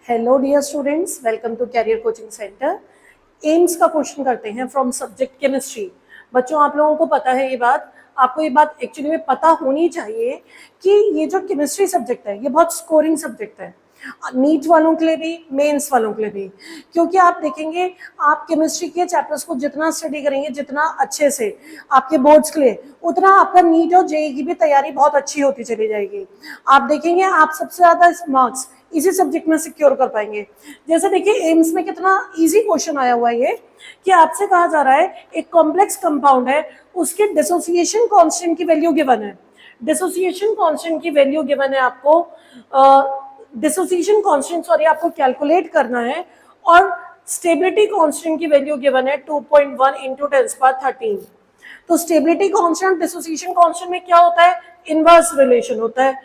Hello dear students, welcome to career coaching centre. AIIMS का question करते हैं from subject chemistry. बच्चों, आप लोगों को पता है ये बात, आपको ये बात एक्चुअली में पता होनी चाहिए कि ये जो केमिस्ट्री सब्जेक्ट है ये बहुत स्कोरिंग सब्जेक्ट है, नीट वालों के लिए भी, मेंस वालों के लिए भी। क्योंकि आप देखेंगे, आप केमिस्ट्री के चैप्टर्स को जितना स्टडी करेंगे, जितना अच्छे से आपके बोर्ड्स के लिए, उतना आपका नीट और जेईई की भी तैयारी बहुत अच्छी होती चली जाएगी। आप देखेंगे आप सबसे ज्यादा मार्क्स इसी सब्जेक्ट में सिक्योर कर पाएंगे। जैसे देखिए, एम्स में कितना इजी क्वेश्चन आया हुआ है ये, कि आपसे कहा जा रहा है एक कॉम्प्लेक्स कंपाउंड है, उसके डिसोसिएशन कांस्टेंट की वैल्यू गिवन है। डिसोसिएशन कांस्टेंट की वैल्यू गिवन है आपको, डिसोसिएशन कांस्टेंट आपको कैलकुलेट करना है, और स्टेबिलिटी कांस्टेंट की वैल्यू गिवन है 2.1 इंटू 10⁻13। तो स्टेबिलिटी कांस्टेंट डिसोसिएशन कांस्टेंट में क्या होता है? इनवर्स रिलेशन होता है।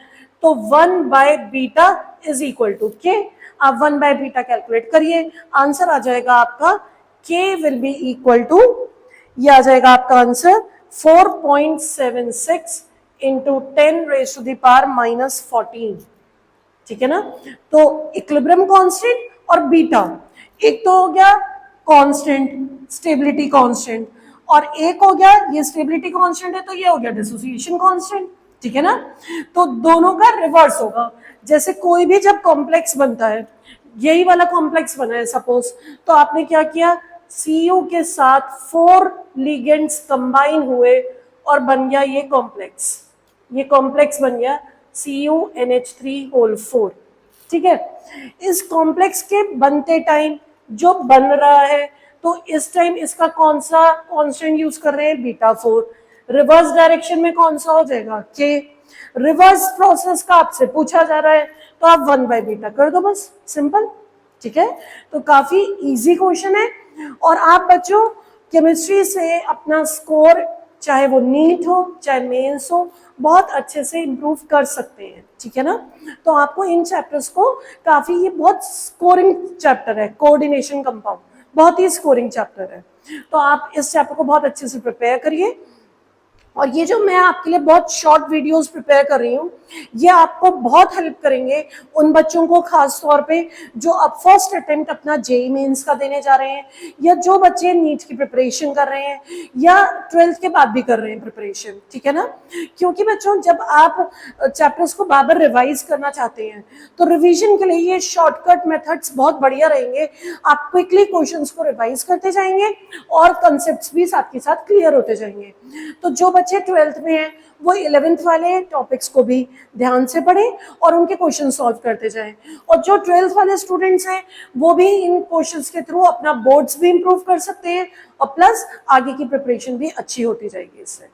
तो 1/बीटा इज इक्वल टू के। आप 1/बीटा कैलकुलेट करिए, आंसर आ जाएगा आपका के विल बी इक्वल टू, ये आ जाएगा आपका आंसर 4.76 इंटू 10⁻⁻14। ठीक है ना? तो इक्विलिब्रियम कांस्टेंट और बीटा, एक तो हो गया कांस्टेंट, स्टेबिलिटी कांस्टेंट, और एक हो गया ये स्टेबिलिटी कांस्टेंट है तो ये हो गया डिसोसिएशन कांस्टेंट। ठीक है ना? तो दोनों का रिवर्स होगा। जैसे कोई भी जब कॉम्प्लेक्स बनता है, यही वाला कॉम्प्लेक्स बना है सपोज, तो आपने क्या किया, Cu के साथ 4 लिगेंड्स कंबाइन हुए और बन गया ये कॉम्प्लेक्स। ये कॉम्प्लेक्स बन गया CuNH3 होल 4। ठीक है? इस कॉम्प्लेक्स के बनते टाइम जो बन रहा है, तो इस टाइम इसका कौन सा कांस्टेंट यूज कर रहे हैं? β4। रिवर्स डायरेक्शन में कौन सा हो जाएगा? के। रिवर्स प्रोसेस का आपसे पूछा जा रहा है, तो आप 1/बीटा कर दो, बस सिंपल। ठीक है? तो काफी इजी क्वेश्चन है, और आप बच्चों केमिस्ट्री से अपना स्कोर, चाहे वो नीट हो चाहे मेंस हो, बहुत अच्छे से इंप्रूव कर सकते हैं। ठीक है ना? तो आपको इन चैप्टर्स को काफी, ये बहुत स्कोरिंग चैप्टर है, कोऑर्डिनेशन कंपाउंड बहुत ही स्कोरिंग चैप्टर है। तो आप इस चैप्टर को बहुत अच्छे से प्रिपेयर करिए। और ये जो मैं आपके लिए बहुत शॉर्ट वीडियोस प्रिपेयर कर रही हूँ, ये आपको बहुत हेल्प करेंगे उन बच्चों को, खास तौर पे जो अब फर्स्ट अटेम्प्ट अपना जेईई मेंस का देने जा रहे हैं, या जो बच्चे नीट की प्रिपरेशन कर रहे हैं, या 12th के बाद भी कर रहे हैं प्रिपरेशन। ठीक है ना? क्योंकि बच्चों, जब आप चैप्टर्स को बार बार रिवाइज करना चाहते हैं, तो रिविजन के लिए ये शॉर्टकट मेथड्स बहुत बढ़िया रहेंगे। आप क्विकली क्वेश्चंस को रिवाइज करते जाएंगे और कंसेप्ट्स भी साथ के साथ क्लियर होते जाएंगे। तो जो बच्चे 12th में हैं, वो 11th वाले टॉपिक्स को भी ध्यान से पढ़ें और उनके क्वेश्चन सॉल्व करते जाएं। और जो 12th वाले स्टूडेंट्स हैं, वो भी इन क्वेश्चंस के थ्रू अपना बोर्ड्स भी इंप्रूव कर सकते हैं, और प्लस आगे की प्रिपरेशन भी अच्छी होती जाएगी इससे।